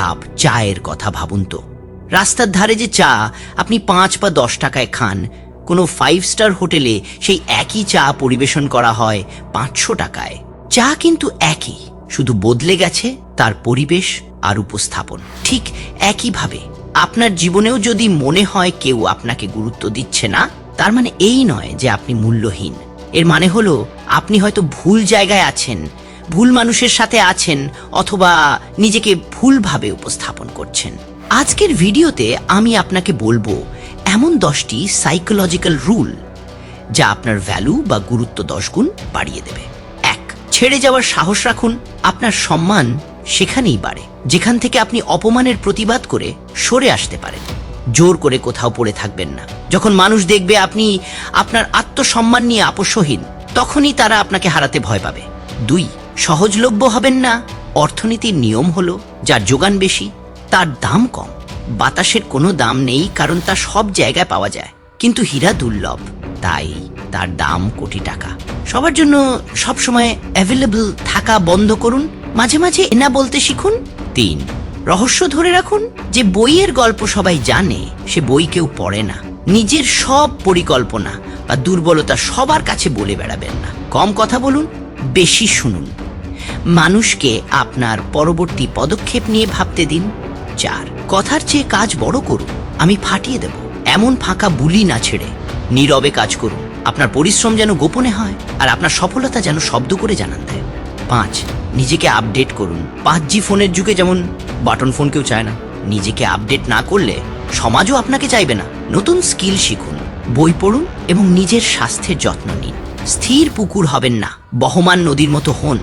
Cup চায়ের কথা ভাবুন তো। রাস্তার ধারে যে চা আপনি 5 বা 10 টাকায় খান, কোনো 5 স্টার হোটেলে সেই একই চা পরিবেশন করা হয় 500 টাকায়। চা কিন্তু একই, শুধু বদলে গেছে তার পরিবেশ আর উপস্থাপন। ঠিক একইভাবে আপনার জীবনেও যদি মনে হয় কেউ আপনাকে গুরুত্ব দিচ্ছে না, তার মানে এই নয় যে আপনি মূল্যহীন। এর মানে হলো আপনি হয়তো ভুল জায়গায় আছেন, ভুল মানুষের সাথে আছেন, অথবা নিজেকে ভুলভাবে উপস্থাপন করছেন। আজকের ভিডিওতে আমি আপনাকে বলবো এমন 10টি সাইকোলজিক্যাল রুল যা আপনার ভ্যালু বা গুরুত্ব 10 গুণ বাড়িয়ে দেবে। 1, ছেড়ে যাওয়ার সাহস রাখুন। আপনার সম্মান সেখানেই বাড়ে যেখান থেকে আপনি অপমানের প্রতিবাদ করে সরে আসতে পারেন। জোর করে কোথাও পড়ে থাকবেন না। যখন মানুষ দেখবে আপনি আপনার আত্মসম্মান নিয়ে আপোষহীন, তখনই তারা আপনাকে হারাতে ভয় পাবে। 2, সহজলভ্য হবেন না। অর্থনীতির নিয়ম হলো যার যোগান বেশি তার দাম কম। বাতাসের কোনো দাম নেই, কারণ তা সব জায়গায় পাওয়া যায়, কিন্তু হীরা দুর্লভ, তাই তার দাম কোটি টাকা। সবার জন্য সবসময় অ্যাভেলেবল থাকা বন্ধ করুন, মাঝে মাঝে না বলতে শিখুন। 3, রহস্য ধরে রাখুন। যে বইয়ের গল্প সবাই জানে সে বই কেউ পড়ে না। নিজের সব পরিকল্পনা বা দুর্বলতা সবার কাছে বলে বেড়াবেন না। কম কথা বলুন, বেশি শুনুন। মানুষকে আপনার পরবর্তী পদক্ষেপ নিয়ে ভাবতে দিন। 4, কথার চেয়ে কাজ বড় করুন। আমি ফাটিয়ে দেব এমন ফাঁকা বুলি না ছেড়ে নীরবে কাজ করুন। আপনার পরিশ্রম যেন গোপনে হয়, আর আপনার সফলতা যেন শব্দ করে জানান দেয়। 5, নিজেকে আপডেট করুন। 5G ফোনের যুগে যেমন বাটন ফোন কেউ চায় না, নিজেকে আপডেট না করলে সমাজও আপনাকে চাইবে না। নতুন স্কিল শিখুন, বই পড়ুন এবং নিজের স্বাস্থ্যের যত্ন নিন। স্থির পুকুর হবেন না, বহমান নদীর মতো হন।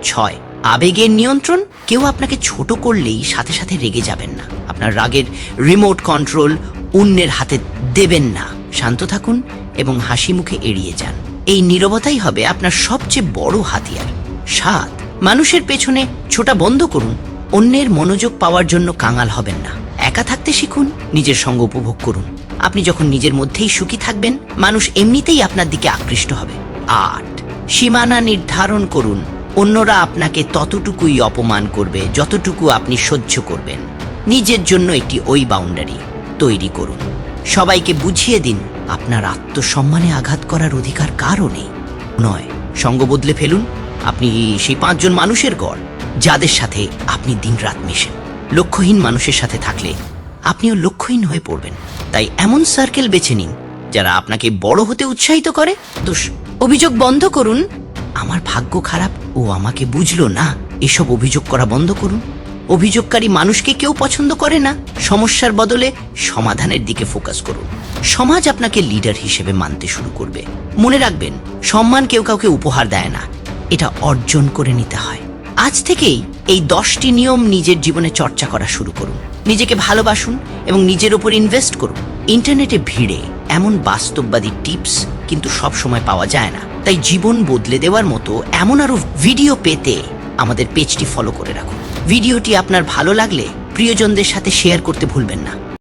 6, আবেগের নিয়ন্ত্রণ। কেউ আপনাকে ছোট করলেই সাথে সাথে রেগে যাবেন না। আপনার রাগের রিমোট কন্ট্রোল অন্যের হাতে দেবেন না। শান্ত থাকুন এবং হাসি মুখে এড়িয়ে যান। এই নীরবতাই হবে আপনার সবচেয়ে বড় হাতিয়ার। 7, মানুষের পেছনে ছোটা বন্ধ করুন। অন্যের মনোযোগ পাওয়ার জন্য কাঙাল হবেন না। একা থাকতে শিখুন, নিজের সঙ্গ উপভোগ করুন। আপনি যখন নিজের মধ্যেই সুখী থাকবেন, মানুষ এমনিতেই আপনার দিকে আকৃষ্ট হবে। 8, সীমানা নির্ধারণ করুন। অন্যরা আপনাকে ততটুকুই অপমান করবে যতটুকু আপনি সহ্য করবেন। নিজের জন্য একটি বাউন্ডারি তৈরি করুন। সবাইকে বুঝিয়ে দিন আপনার আত্মসম্মানে আঘাত করার অধিকার কারও নেই। নয়, সঙ্গ বদলে ফেলুন। আপনি সেই 5 জন মানুষের গড় যাদের সাথে আপনি দিনরাত মেশেন। লক্ষ্যহীন মানুষের সাথে থাকলে আপনিও লক্ষ্যহীন হয়ে পড়বেন। তাই এমন সার্কেল বেছে নিন যারা আপনাকে বড় হতে উৎসাহিত করে। অভিযোগ বন্ধ করুন। আমার ভাগ্য খারাপ, ও আমাকে বুঝলো না, এসব অভিযোগ করা বন্ধ করুন। অভিযোগকারী মানুষকে কেউ পছন্দ করে না। সমস্যার বদলে সমাধানের দিকে ফোকাস করুন। সমাজ আপনাকে লিডার হিসেবে মানতে শুরু করবে। মনে রাখবেন, সম্মান কেউ কাউকে উপহার দেয় না, এটা অর্জন করে নিতে হয়। আজ থেকেই এই 10টি নিয়ম নিজের জীবনে চর্চা করা শুরু করুন। নিজেকে ভালোবাসুন এবং নিজের উপর ইনভেস্ট করুন। ইন্টারনেটে ভিড়ে এমন বাস্তববাদী টিপস কিন্তু সব সময় পাওয়া যায় না, তাই জীবন বদলে দেওয়ার মতো এমন আরো ভিডিও পেতে আমাদের পেজটি ফলো করে রাখুন। ভিডিওটি আপনার ভালো লাগলে প্রিয়জনদের সাথে শেয়ার করতে ভুলবেন না।